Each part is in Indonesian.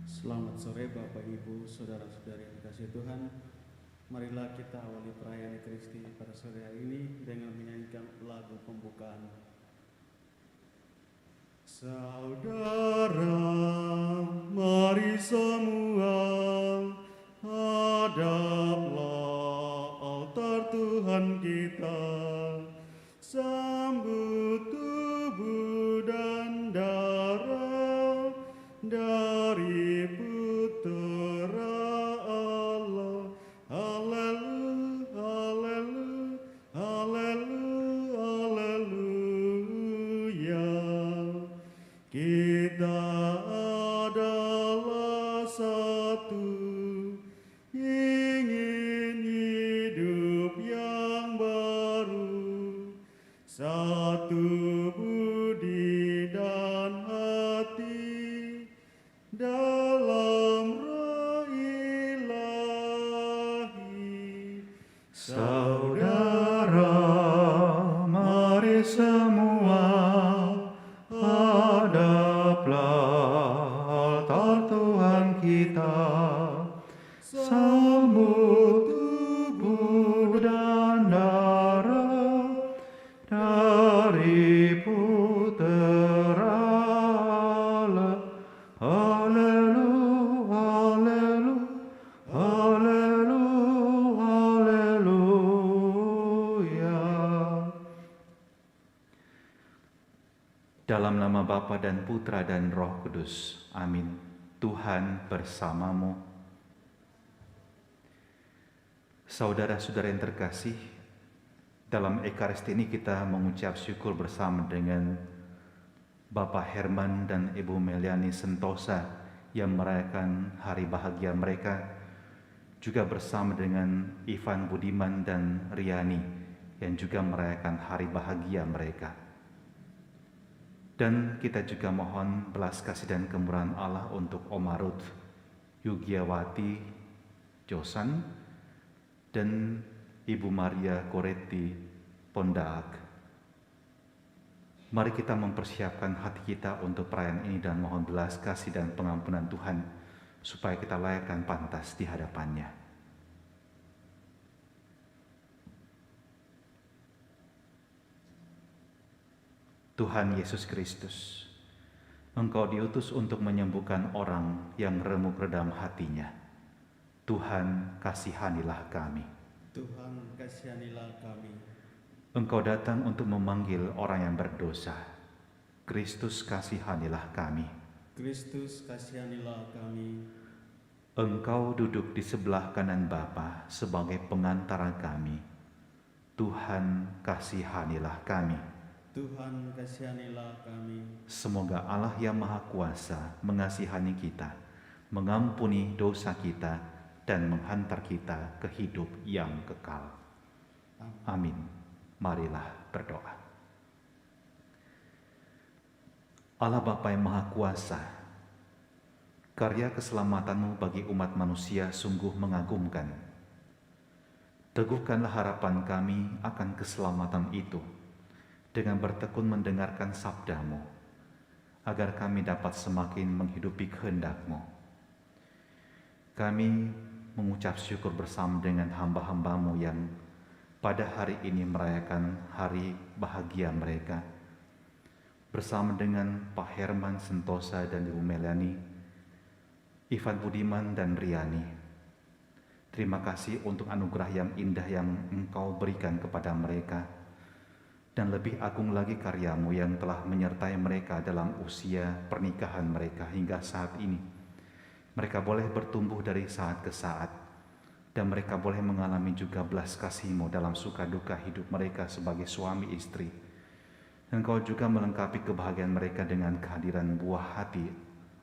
Selamat sore Bapak Ibu, Saudara-saudari yang dikasihi Tuhan. Marilah kita awali perayaan Ekaristi pada sore hari ini dengan menyanyikan lagu pembukaan. Saudara, mari semua hadaplah altar Tuhan kita, sambut tubuh dan darah dari Putera Allah. Haleluya, haleluya, haleluya. Kita adalah satu, ingin hidup yang baru, satu budi dan hati dalam roh ilahi. Saudara, mari semua hadaplah altar Tuhan kita, sambut tubuh dan darah dari Putera Allah. Haleluya, haleluya, haleluya. Dalam nama Bapa dan Putra dan Roh Kudus. Amin. Tuhan bersamamu. Saudara-saudara yang terkasih, dalam Ekaristi ini kita mengucap syukur bersama dengan Bapak Herman dan Ibu Meliani Sentosa yang merayakan hari bahagia mereka, juga bersama dengan Ivan Budiman dan Riani yang juga merayakan hari bahagia mereka. Dan kita juga mohon belas kasih dan kemurahan Allah untuk Oma Ruth Yugiawati Josan dan Ibu Maria Koretti Pondaak. Mari kita mempersiapkan hati kita untuk perayaan ini dan mohon belas kasih dan pengampunan Tuhan supaya kita layak dan pantas di hadapannya. Tuhan Yesus Kristus, Engkau diutus untuk menyembuhkan orang yang remuk redam hatinya. Tuhan, kasihanilah kami. Tuhan, kasihanilah kami. Engkau datang untuk memanggil orang yang berdosa. Kristus, kasihanilah kami. Kristus, kasihanilah kami. Engkau duduk di sebelah kanan Bapa sebagai pengantara kami. Tuhan, kasihanilah kami. Tuhan, kasihanilah kami. Semoga Allah yang Maha Kuasa mengasihani kita, mengampuni dosa kita, dan menghantar kita ke hidup yang kekal. Amin. Marilah berdoa. Allah Bapa yang Maha Kuasa, karya keselamatan-Mu bagi umat manusia sungguh mengagumkan. Teguhkanlah harapan kami akan keselamatan itu dengan bertekun mendengarkan sabda-Mu, agar kami dapat semakin menghidupi kehendak-Mu. Kami mengucap syukur bersama dengan hamba-hamba-Mu yang pada hari ini merayakan hari bahagia mereka, bersama dengan Pak Herman Sentosa dan Ibu Melani, Ivan Budiman dan Riani. Terima kasih untuk anugerah yang indah yang Engkau berikan kepada mereka, dan lebih agung lagi karya-Mu yang telah menyertai mereka dalam usia pernikahan mereka hingga saat ini. Mereka boleh bertumbuh dari saat ke saat, dan mereka boleh mengalami juga belas kasih-Mu dalam suka duka hidup mereka sebagai suami istri. Dan Engkau juga melengkapi kebahagiaan mereka dengan kehadiran buah hati,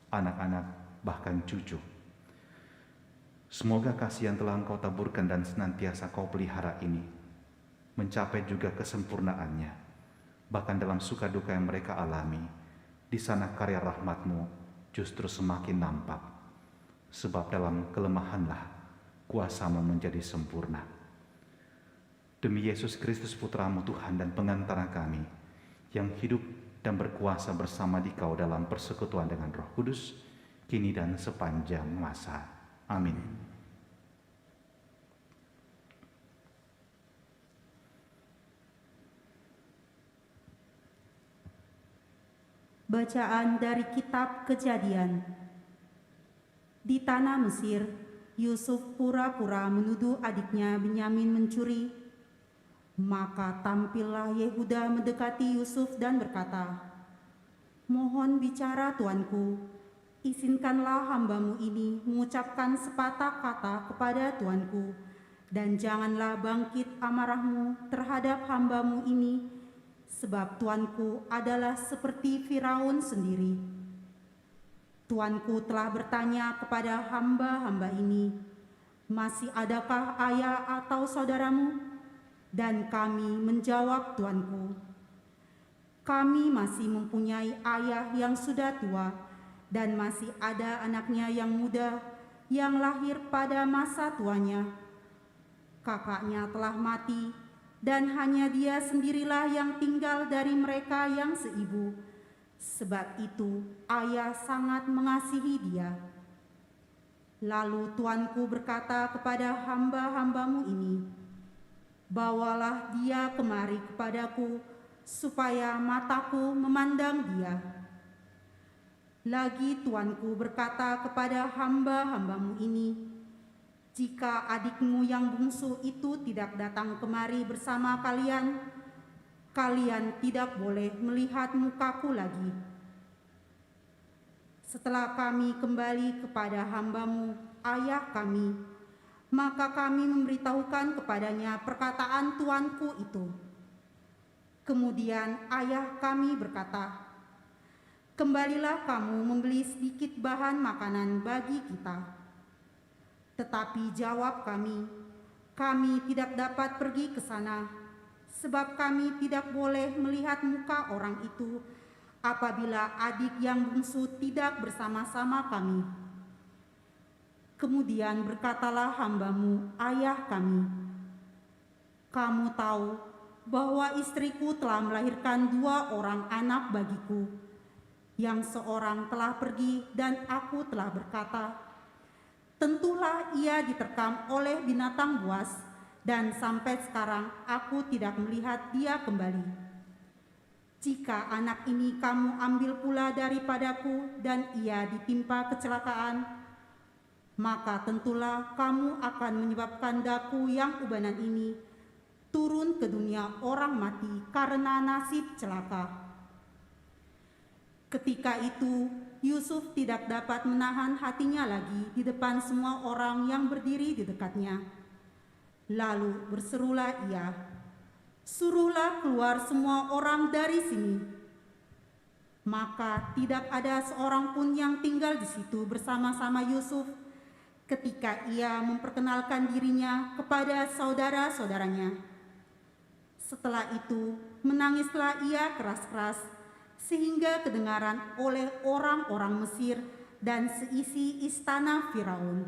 anak-anak, bahkan cucu. Semoga kasih yang telah Engkau taburkan dan senantiasa Kau pelihara ini mencapai juga kesempurnaannya, bahkan dalam suka duka yang mereka alami. Di sana karya rahmat-Mu justru semakin nampak, sebab dalam kelemahanlah kuasa-Mu menjadi sempurna. Demi Yesus Kristus Putra-Mu Tuhan dan pengantara kami, yang hidup dan berkuasa bersama Dikau dalam persekutuan dengan Roh Kudus, kini dan sepanjang masa. Amin. Bacaan dari Kitab Kejadian. Di tanah Mesir, Yusuf pura-pura menuduh adiknya Benyamin mencuri. Maka tampillah Yehuda mendekati Yusuf dan berkata, "Mohon bicara tuanku, izinkanlah hambamu ini mengucapkan sepatah kata kepada tuanku, dan janganlah bangkit amarahmu terhadap hambamu ini, sebab tuanku adalah seperti Firaun sendiri. Tuanku telah bertanya kepada hamba-hamba ini, masih adakah ayah atau saudaramu? Dan kami menjawab tuanku, kami masih mempunyai ayah yang sudah tua, dan masih ada anaknya yang muda yang lahir pada masa tuanya. Kakaknya telah mati, dan hanya dia sendirilah yang tinggal dari mereka yang seibu. Sebab itu ayah sangat mengasihi dia." Lalu tuanku berkata kepada hamba-hambamu ini, "Bawalah dia kemari kepadaku, supaya mataku memandang dia." Lagi tuanku berkata kepada hamba-hambamu ini, "Jika adikmu yang bungsu itu tidak datang kemari bersama kalian, kalian tidak boleh melihat mukaku lagi." Setelah kami kembali kepada hambamu, ayah kami, maka kami memberitahukan kepadanya perkataan tuanku itu. Kemudian ayah kami berkata, "Kembalilah kamu membeli sedikit bahan makanan bagi kita." Tetapi jawab kami, "Kami tidak dapat pergi ke sana, sebab kami tidak boleh melihat muka orang itu apabila adik yang bungsu tidak bersama-sama kami." Kemudian berkatalah hambamu, ayah kami, "Kamu tahu bahwa istriku telah melahirkan 2 orang anak bagiku. Yang seorang telah pergi dan aku telah berkata, tentulah ia diterkam oleh binatang buas, dan sampai sekarang aku tidak melihat dia kembali. Jika anak ini kamu ambil pula daripadaku dan ia ditimpa kecelakaan, maka tentulah kamu akan menyebabkan daku yang ubanan ini turun ke dunia orang mati karena nasib celaka." Ketika itu Yusuf tidak dapat menahan hatinya lagi di depan semua orang yang berdiri di dekatnya. Lalu berserulah ia, "Suruhlah keluar semua orang dari sini." Maka tidak ada seorang pun yang tinggal di situ bersama-sama Yusuf ketika ia memperkenalkan dirinya kepada saudara-saudaranya. Setelah itu menangislah ia keras-keras sehingga kedengaran oleh orang-orang Mesir dan seisi istana Firaun.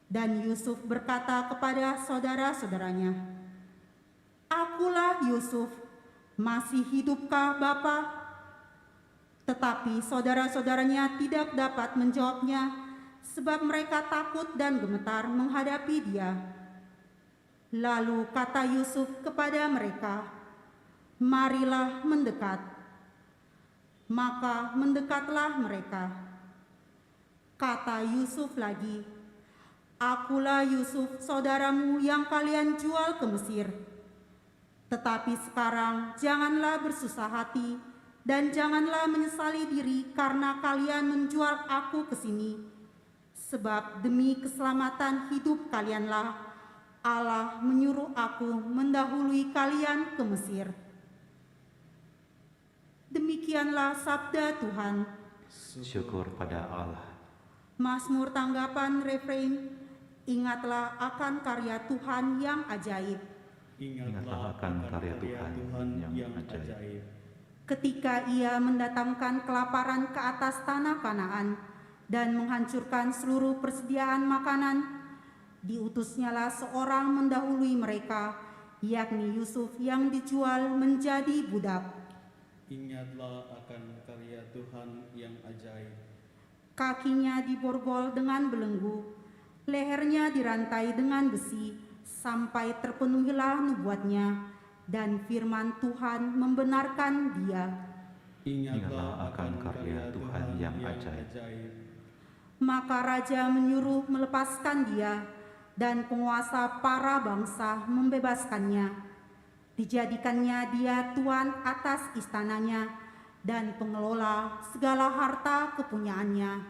Dan Yusuf berkata kepada saudara-saudaranya, "Akulah Yusuf, masih hidupkah Bapa?" Tetapi saudara-saudaranya tidak dapat menjawabnya, sebab mereka takut dan gemetar menghadapi dia. Lalu kata Yusuf kepada mereka, "Marilah mendekat." Maka mendekatlah mereka. Kata Yusuf lagi, "Akulah Yusuf, saudaramu yang kalian jual ke Mesir. Tetapi sekarang janganlah bersusah hati dan janganlah menyesali diri karena kalian menjual aku ke sini, sebab demi keselamatan hidup kalianlah Allah menyuruh aku mendahului kalian ke Mesir." Demikianlah sabda Tuhan. Syukur pada Allah. Mazmur tanggapan refrein, "Ingatlah akan karya Tuhan yang ajaib." Ingatlah akan karya Tuhan yang ajaib. Ketika ia mendatangkan kelaparan ke atas tanah Kanaan dan menghancurkan seluruh persediaan makanan, diutusnyalah seorang mendahului mereka, yakni Yusuf yang dijual menjadi budak. Ingatlah akan karya Tuhan yang ajaib. Kakinya diborgol dengan belenggu, lehernya dirantai dengan besi, sampai terpenuhilah nubuatnya, dan firman Tuhan membenarkan dia. Ingatlah akan karya Tuhan yang ajaib. Maka raja menyuruh melepaskan dia, dan penguasa para bangsa membebaskannya. Dijadikannya dia tuan atas istananya dan pengelola segala harta kepunyaannya.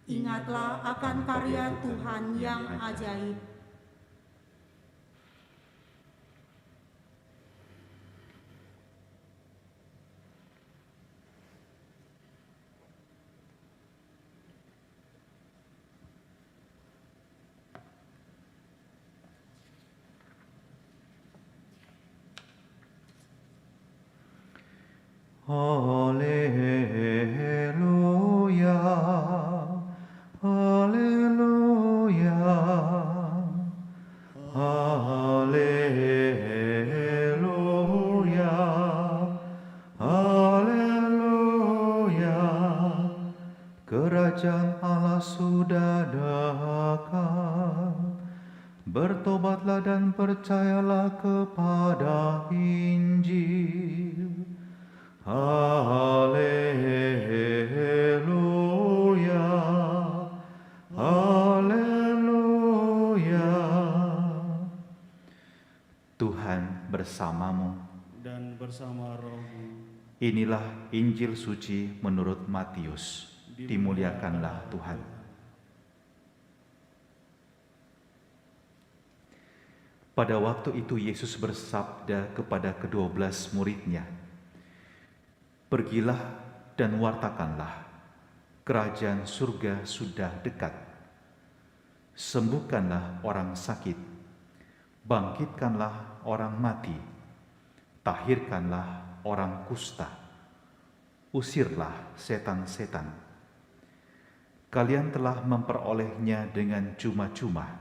Ingatlah akan karya Tuhan yang ajaib. Haleluya, haleluya, haleluya, haleluya. Kerajaan Allah sudah dekat. Bertobatlah dan percayalah kepada Injil. Haleluya, haleluya. Tuhan bersamamu Dan bersama rohmu. Inilah Injil suci menurut Matius. Dimuliakanlah Tuhan. Pada waktu itu Yesus bersabda kepada ke-12 murid-Nya, "Pergilah dan wartakanlah, kerajaan surga sudah dekat. Sembuhkanlah orang sakit, bangkitkanlah orang mati, tahirkanlah orang kusta, usirlah setan-setan. Kalian telah memperolehnya dengan cuma-cuma,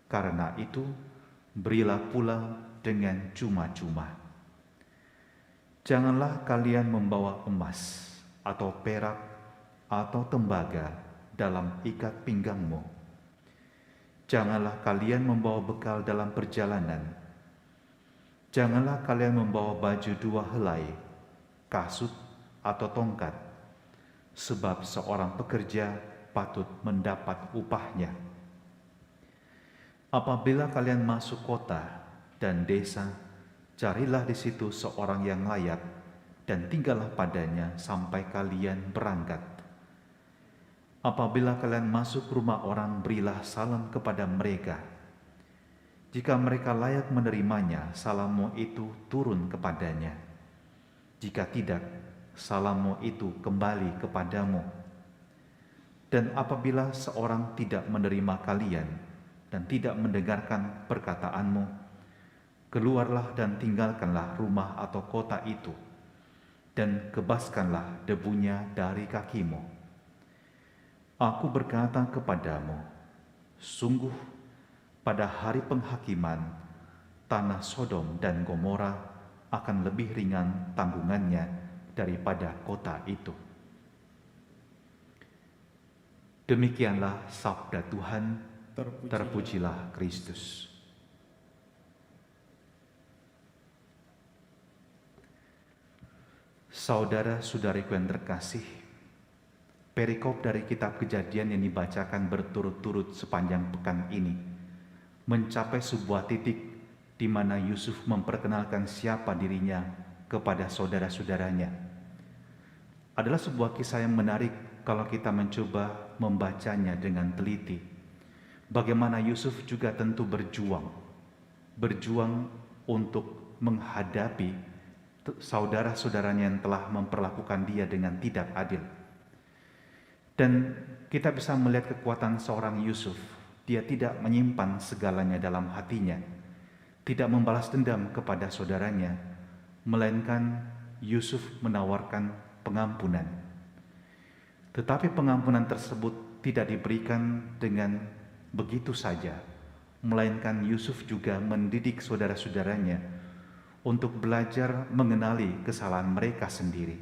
karena itu berilah pula dengan cuma-cuma. Janganlah kalian membawa emas atau perak atau tembaga dalam ikat pinggangmu. Janganlah kalian membawa bekal dalam perjalanan. Janganlah kalian membawa baju 2 helai, kasut atau tongkat, sebab seorang pekerja patut mendapat upahnya. Apabila kalian masuk kota dan desa, carilah di situ seorang yang layak dan tinggallah padanya sampai kalian berangkat. Apabila kalian masuk rumah orang, berilah salam kepada mereka. Jika mereka layak menerimanya, salammu itu turun kepadanya. Jika tidak, salammu itu kembali kepadamu. Dan apabila seorang tidak menerima kalian dan tidak mendengarkan perkataanmu, keluarlah dan tinggalkanlah rumah atau kota itu, dan kebaskanlah debunya dari kakimu. Aku berkata kepadamu, sungguh pada hari penghakiman, tanah Sodom dan Gomora akan lebih ringan tanggungannya daripada kota itu." Demikianlah sabda Tuhan. Terpujilah Kristus. Saudara-saudariku yang terkasih, perikop dari kitab Kejadian yang dibacakan berturut-turut sepanjang pekan ini mencapai sebuah titik di mana Yusuf memperkenalkan siapa dirinya kepada saudara-saudaranya. Adalah sebuah kisah yang menarik kalau kita mencoba membacanya dengan teliti. Bagaimana Yusuf juga tentu berjuang untuk menghadapi saudara-saudaranya yang telah memperlakukan dia dengan tidak adil. Dan kita bisa melihat kekuatan seorang Yusuf. Dia tidak menyimpan segalanya dalam hatinya, tidak membalas dendam kepada saudaranya, melainkan Yusuf menawarkan pengampunan. Tetapi pengampunan tersebut tidak diberikan dengan begitu saja, melainkan Yusuf juga mendidik saudara-saudaranya untuk belajar mengenali kesalahan mereka sendiri,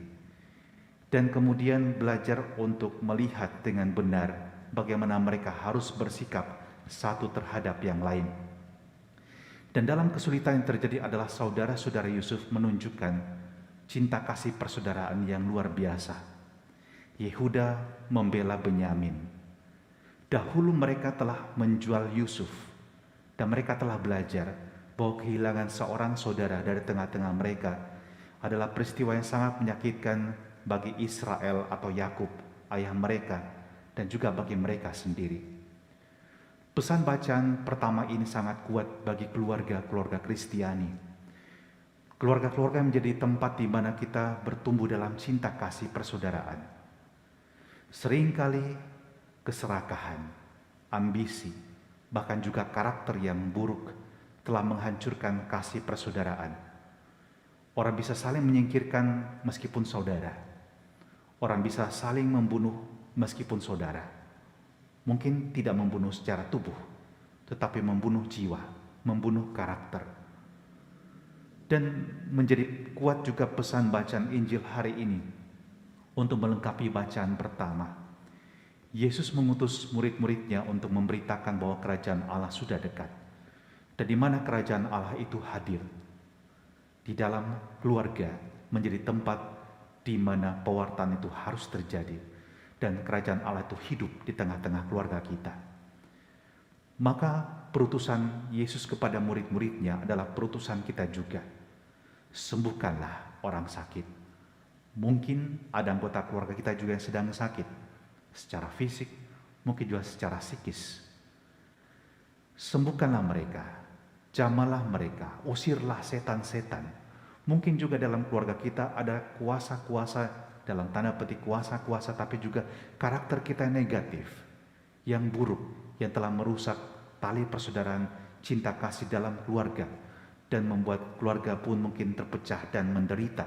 dan kemudian belajar untuk melihat dengan benar bagaimana mereka harus bersikap satu terhadap yang lain. Dan dalam kesulitan yang terjadi adalah saudara-saudara Yusuf menunjukkan cinta kasih persaudaraan yang luar biasa. Yehuda membela Benyamin. Dahulu mereka telah menjual Yusuf, dan mereka telah belajar bahwa kehilangan seorang saudara dari tengah-tengah mereka adalah peristiwa yang sangat menyakitkan bagi Israel atau Yakub, ayah mereka, dan juga bagi mereka sendiri. Pesan bacaan pertama ini sangat kuat bagi keluarga-keluarga Kristiani. Keluarga-keluarga menjadi tempat di mana kita bertumbuh dalam cinta kasih persaudaraan. Seringkali keserakahan, ambisi, bahkan juga karakter yang buruk telah menghancurkan kasih persaudaraan. Orang bisa saling menyingkirkan meskipun saudara. Orang bisa saling membunuh meskipun saudara. Mungkin tidak membunuh secara tubuh, tetapi membunuh jiwa, membunuh karakter. Dan menjadi kuat juga pesan bacaan Injil hari ini untuk melengkapi bacaan pertama. Yesus mengutus murid-muridnya untuk memberitakan bahwa kerajaan Allah sudah dekat. Dan di mana kerajaan Allah itu hadir? Di dalam keluarga menjadi tempat di mana pewartaan itu harus terjadi. Dan kerajaan Allah itu hidup di tengah-tengah keluarga kita. Maka perutusan Yesus kepada murid-muridnya adalah perutusan kita juga. Sembuhkanlah orang sakit. Mungkin ada anggota keluarga kita juga yang sedang sakit. Secara fisik, mungkin juga secara psikis. Sembuhkanlah mereka. Jamalah mereka, usirlah setan-setan. Mungkin juga dalam keluarga kita ada kuasa-kuasa, dalam tanda petik kuasa-kuasa, tapi juga karakter kita yang negatif, yang buruk, yang telah merusak tali persaudaraan cinta kasih dalam keluarga, dan membuat keluarga pun mungkin terpecah dan menderita.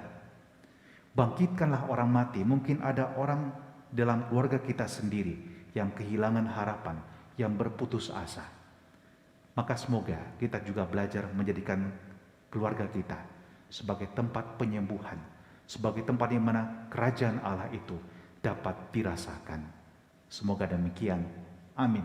Bangkitkanlah orang mati. Mungkin ada orang dalam keluarga kita sendiri yang kehilangan harapan, yang berputus asa. Maka semoga kita juga belajar menjadikan keluarga kita sebagai tempat penyembuhan, sebagai tempat di mana kerajaan Allah itu dapat dirasakan. Semoga demikian. Amin.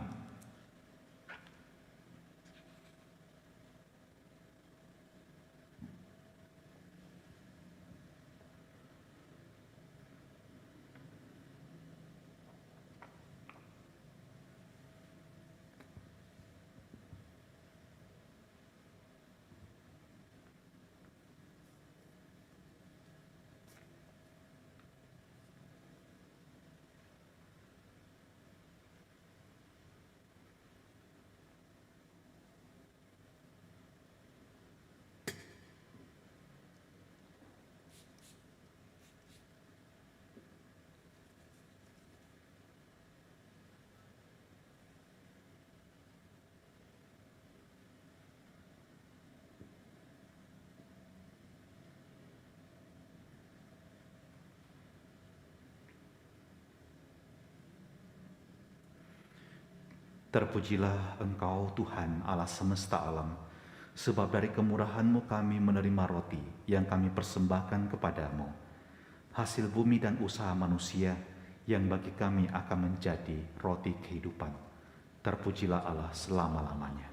Terpujilah Engkau Tuhan Allah semesta alam, sebab dari kemurahan-Mu kami menerima roti yang kami persembahkan kepadamu, hasil bumi dan usaha manusia yang bagi kami akan menjadi roti kehidupan. Terpujilah Allah selama-lamanya.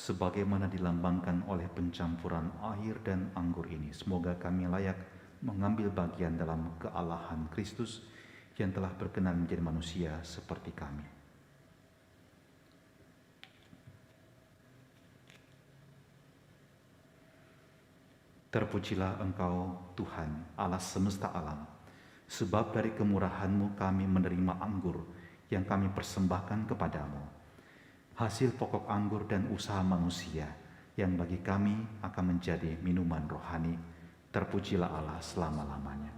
Sebagaimana dilambangkan oleh pencampuran air dan anggur ini, semoga kami layak mengambil bagian dalam kealahan Kristus yang telah berkenan menjadi manusia seperti kami. Terpujilah Engkau Tuhan Allah semesta alam, sebab dari kemurahan-Mu kami menerima anggur yang kami persembahkan kepadamu, hasil pokok anggur dan usaha manusia yang bagi kami akan menjadi minuman rohani. Terpujilah Allah selama-lamanya.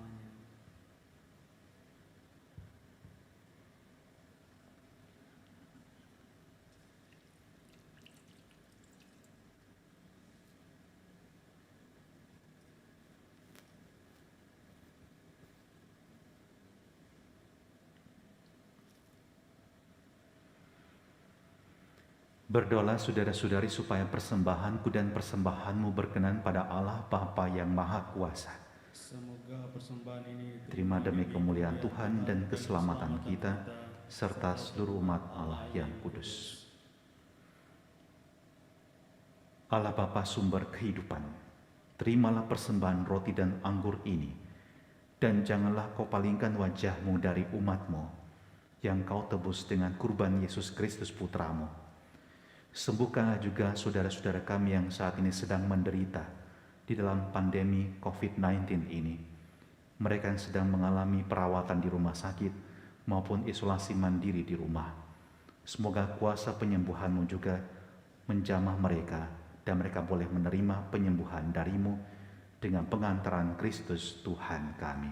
Berdoalah saudara-saudari supaya persembahanku dan persembahanmu berkenan pada Allah Bapa yang Maha Kuasa. Semoga persembahan ini Terima demi kemuliaan Tuhan dan keselamatan kita, serta seluruh umat Allah yang kudus. Allah Bapa sumber kehidupan, terimalah persembahan roti dan anggur ini, dan janganlah kau palingkan wajahmu dari umatmu, yang kau tebus dengan kurban Yesus Kristus Putramu. Sembuhkanlah juga saudara-saudara kami yang saat ini sedang menderita di dalam pandemi COVID-19 ini. Mereka yang sedang mengalami perawatan di rumah sakit maupun isolasi mandiri di rumah. Semoga kuasa penyembuhan-Mu juga menjamah mereka dan mereka boleh menerima penyembuhan dari-Mu dengan pengantaran Kristus Tuhan kami.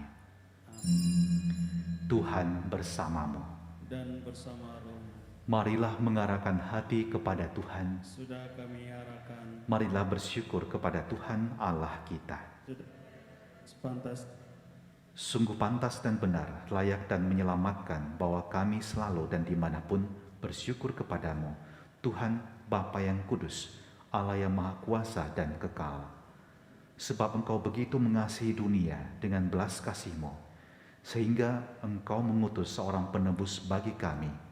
Tuhan bersamamu. Dan bersama roh. Marilah mengarahkan hati kepada Tuhan. Sudah kami arahkan. Marilah bersyukur kepada Tuhan Allah kita. Sungguh pantas dan benar, layak dan menyelamatkan bahwa kami selalu dan dimanapun bersyukur kepadamu, Tuhan Bapa yang kudus, Allah yang maha kuasa dan kekal. Sebab Engkau begitu mengasihi dunia dengan belas kasih-Mu, sehingga Engkau mengutus seorang penebus bagi kami.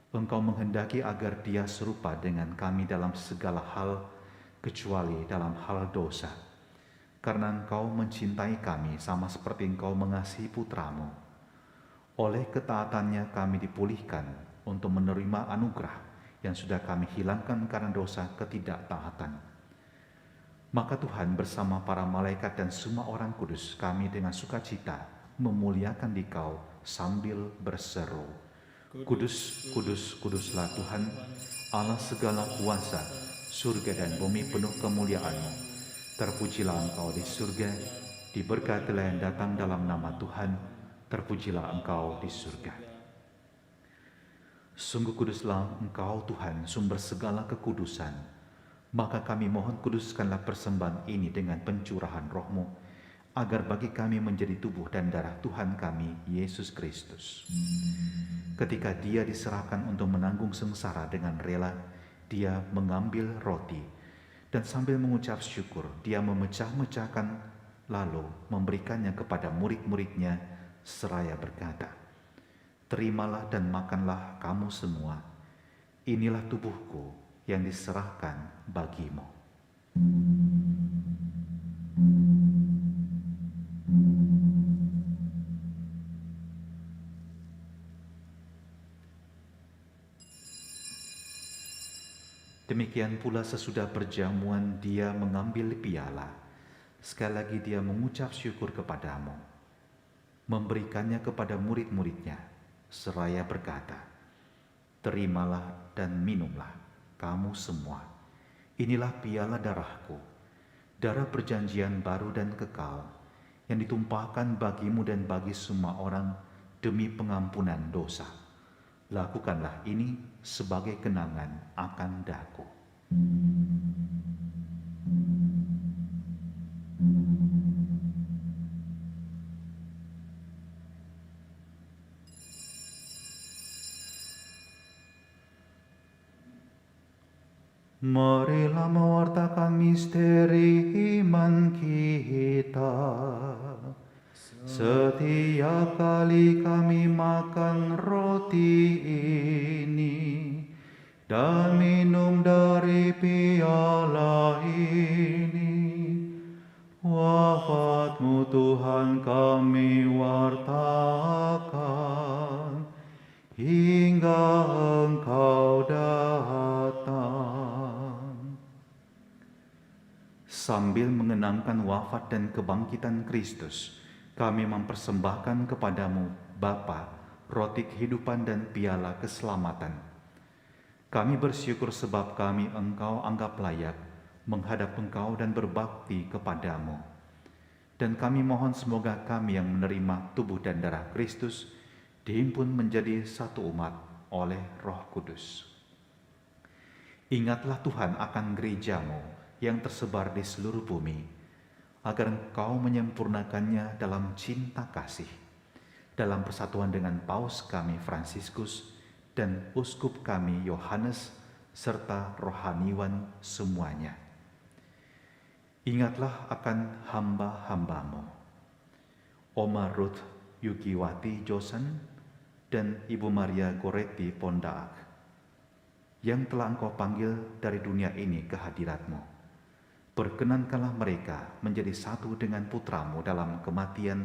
Engkau menghendaki agar dia serupa dengan kami dalam segala hal, kecuali dalam hal dosa. Karena Engkau mencintai kami sama seperti Engkau mengasihi Putramu. Oleh ketaatannya kami dipulihkan untuk menerima anugerah yang sudah kami hilangkan karena dosa ketidaktaatan. Maka Tuhan bersama para malaikat dan semua orang kudus, kami dengan sukacita memuliakan Dikau sambil berseru, Kudus, kudus, kuduslah Tuhan, Allah segala kuasa, surga dan bumi penuh kemuliaan-Mu. Terpujilah Engkau di surga, diberkatilah yang datang dalam nama Tuhan, terpujilah Engkau di surga. Sungguh kuduslah Engkau Tuhan, sumber segala kekudusan. Maka kami mohon kuduskanlah persembahan ini dengan pencurahan Roh-Mu, agar bagi kami menjadi tubuh dan darah Tuhan kami, Yesus Kristus. Ketika dia diserahkan untuk menanggung sengsara dengan rela, dia mengambil roti, dan sambil mengucap syukur, dia memecah-mecahkan, lalu memberikannya kepada murid-muridnya, seraya berkata, Terimalah dan makanlah kamu semua, inilah tubuhku yang diserahkan bagimu. Demikian pula sesudah perjamuan dia mengambil piala. Sekali lagi dia mengucap syukur kepadamu, memberikannya kepada murid-muridnya, seraya berkata, Terimalah dan minumlah kamu semua. Inilah piala darahku, darah perjanjian baru dan kekal, yang ditumpahkan bagimu dan bagi semua orang demi pengampunan dosa. Lakukanlah ini sebagai kenangan akan daku. Marilah mewartakan misteri iman kita. Setiap kali kami makan roti ini dan minum dari piala ini, wafat-Mu Tuhan kami wartakan hingga Engkau datang. Sambil mengenangkan wafat dan kebangkitan Kristus, kami mempersembahkan kepadamu, Bapa, roti kehidupan dan piala keselamatan. Kami bersyukur sebab kami Engkau anggap layak menghadap Engkau dan berbakti kepadamu. Dan kami mohon semoga kami yang menerima tubuh dan darah Kristus dihimpun menjadi satu umat oleh Roh Kudus. Ingatlah Tuhan akan gereja-Mu yang tersebar di seluruh bumi, agar Engkau menyempurnakannya dalam cinta kasih, dalam persatuan dengan Paus kami Fransiskus dan Uskup kami Yohanes, serta rohaniwan semuanya. Ingatlah akan hamba-hambamu, Oma Ruth Yukiwati Josan dan Ibu Maria Goretti Pondaak, yang telah Engkau panggil dari dunia ini ke hadirat-Mu. Perkenankanlah mereka menjadi satu dengan putra-Mu dalam kematian,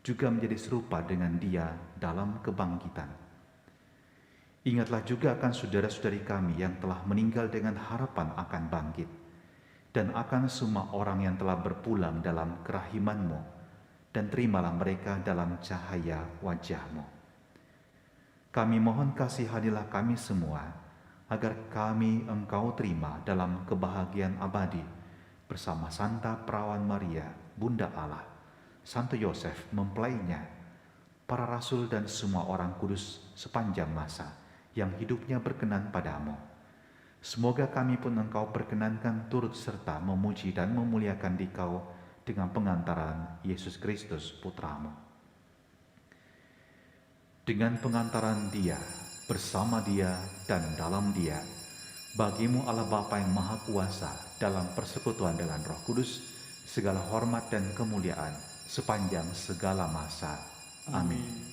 juga menjadi serupa dengan Dia dalam kebangkitan. Ingatlah juga akan saudara-saudari kami yang telah meninggal dengan harapan akan bangkit, dan akan semua orang yang telah berpulang dalam kerahiman-Mu, dan terimalah mereka dalam cahaya wajah-Mu. Kami mohon kasihanilah kami semua, agar kami Engkau terima dalam kebahagiaan abadi, bersama Santa Perawan Maria, Bunda Allah, Santo Yosef mempelainya, para rasul dan semua orang kudus sepanjang masa yang hidupnya berkenan padamu. Semoga kami pun Engkau perkenankan turut serta memuji dan memuliakan Dikau dengan pengantaran Yesus Kristus Putra-Mu. Dengan pengantaran Dia, bersama Dia dan dalam Dia, bagimu Allah Bapa yang Maha Kuasa dalam persekutuan dengan Roh Kudus, segala hormat dan kemuliaan sepanjang segala masa. Amin.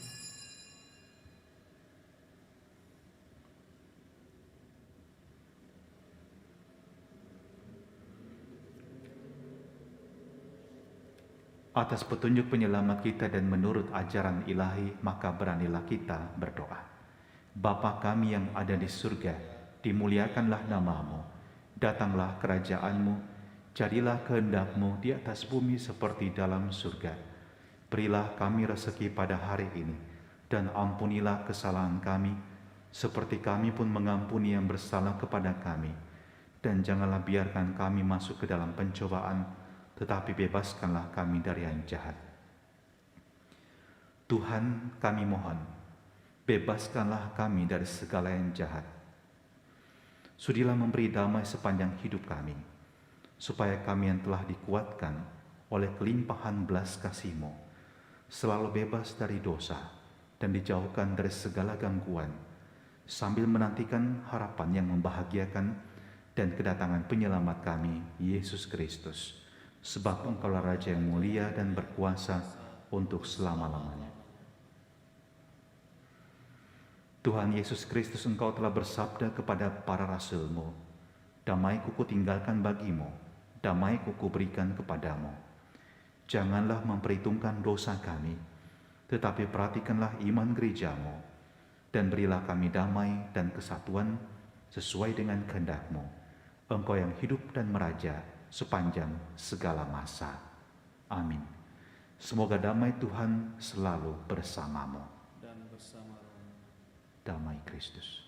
Atas petunjuk penyelamat kita dan menurut ajaran ilahi, maka beranilah kita berdoa. Bapa kami yang ada di surga, dimuliakanlah nama-Mu, datanglah kerajaan-Mu, jadilah kehendak-Mu di atas bumi seperti dalam surga. Berilah kami rezeki pada hari ini, dan ampunilah kesalahan kami, seperti kami pun mengampuni yang bersalah kepada kami. Dan janganlah biarkan kami masuk ke dalam pencobaan, tetapi bebaskanlah kami dari yang jahat. Tuhan, kami mohon, bebaskanlah kami dari segala yang jahat. Sudilah memberi damai sepanjang hidup kami, supaya kami yang telah dikuatkan oleh kelimpahan belas kasih-Mu, selalu bebas dari dosa dan dijauhkan dari segala gangguan, sambil menantikan harapan yang membahagiakan dan kedatangan penyelamat kami, Yesus Kristus. Sebab Engkaulah Raja yang mulia dan berkuasa untuk selama-lamanya. Tuhan Yesus Kristus, Engkau telah bersabda kepada para rasul-Mu, damai-Ku tinggalkan bagimu, damai-Ku berikan kepadamu. Janganlah memperhitungkan dosa kami, tetapi perhatikanlah iman gereja-Mu, dan berilah kami damai dan kesatuan sesuai dengan kehendak-Mu. Engkau yang hidup dan meraja sepanjang segala masa. Amin. Semoga damai Tuhan selalu bersamamu. Dan bersama rohmu. Damai Kristus.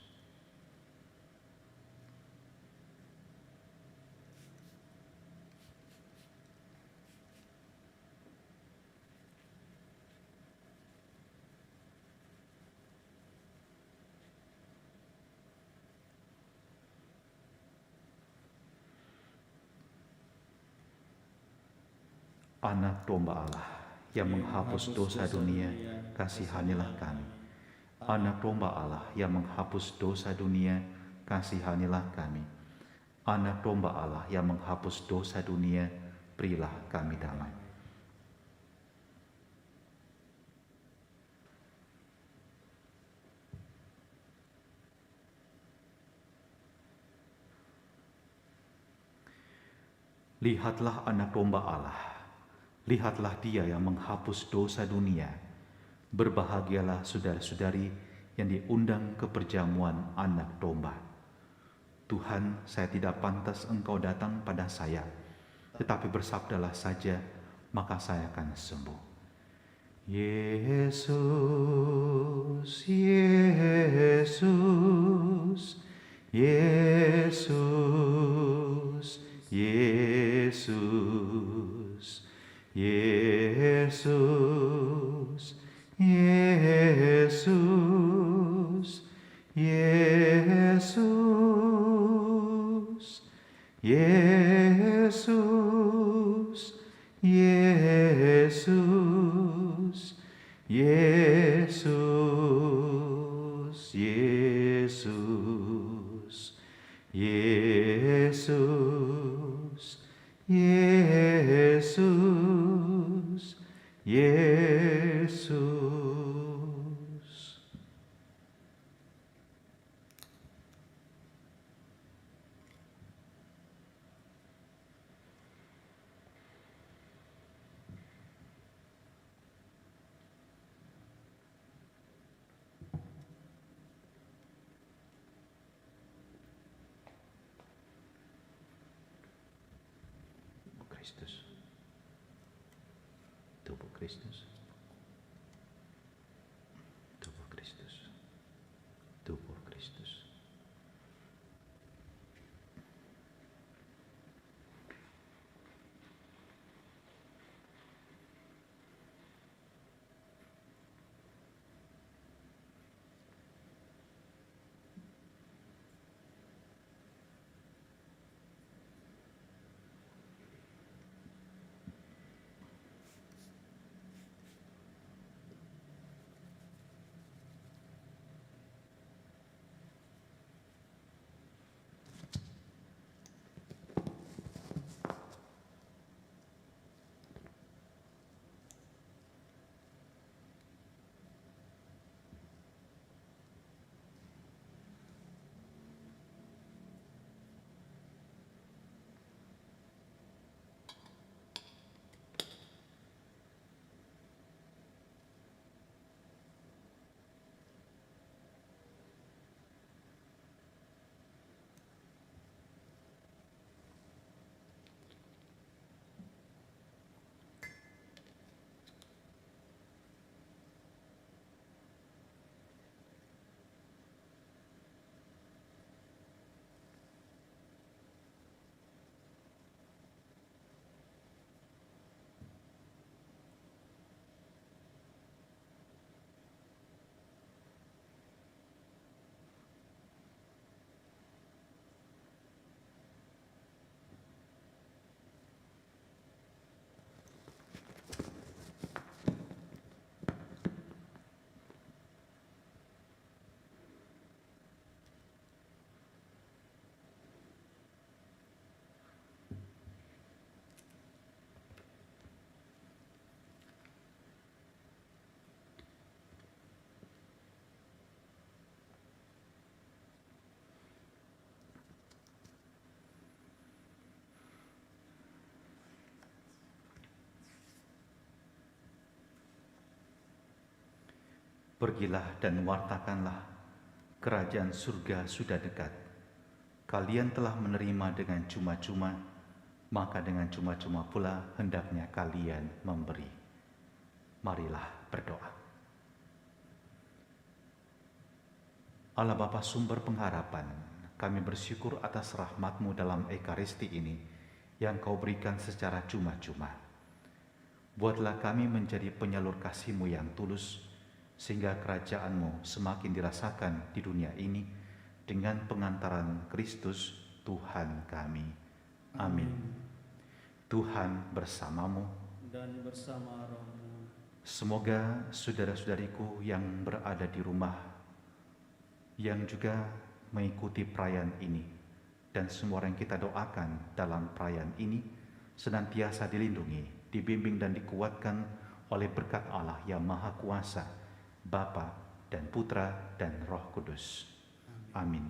Anak domba Allah yang menghapus dosa dunia, kasihanilah kami. Anak domba Allah yang menghapus dosa dunia, kasihanilah kami. Anak domba Allah yang menghapus dosa dunia, berilah kami damai. Lihatlah anak domba Allah. Lihatlah Dia yang menghapus dosa dunia. Berbahagialah saudara-saudari yang diundang ke perjamuan anak domba. Tuhan, saya tidak pantas Engkau datang pada saya, tetapi bersabdalah saja, maka saya akan sembuh. Yesus, Yesus, Yesus, Yesus, Yesus, Yesus, Yesus, Yesus, Yesus, Yesus, Yesus, Yesus, Yesus, Yesus. Kristus, tubuh Kristus, tubuh Kristus, tubuh Kristus. Pergilah dan wartakanlah, kerajaan surga sudah dekat. Kalian telah menerima dengan cuma-cuma, maka dengan cuma-cuma pula hendaknya kalian memberi. Marilah berdoa. Allah Bapa sumber pengharapan, kami bersyukur atas rahmat-Mu dalam Ekaristi ini yang Kau berikan secara cuma-cuma. Buatlah kami menjadi penyalur kasih-Mu yang tulus, sehingga kerajaan-Mu semakin dirasakan di dunia ini dengan pengantaran Kristus Tuhan kami. Amin. Tuhan bersamamu dan bersama rohmu. Semoga saudara-saudariku yang berada di rumah, yang juga mengikuti perayaan ini, dan semua orang yang kita doakan dalam perayaan ini, senantiasa dilindungi, dibimbing dan dikuatkan oleh berkat Allah yang Maha Kuasa, Bapa dan Putra dan Roh Kudus. Amin.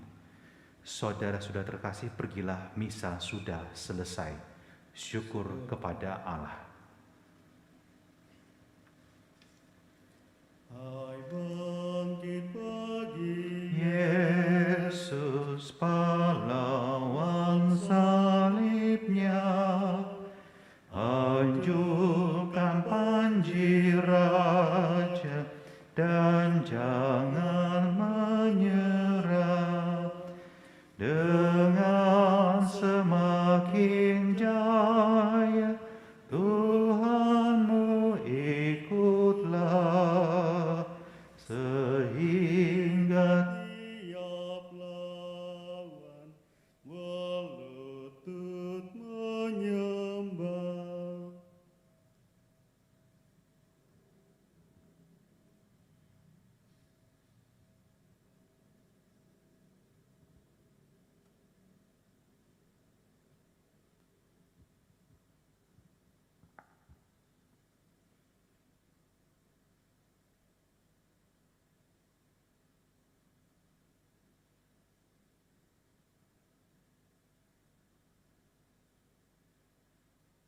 Saudara-saudara terkasih, pergilah, misa sudah selesai. Syukur kepada Allah. Hai bangkit pagi, Yesus pahlawan salibnya, anjurkan panji raja dan jangan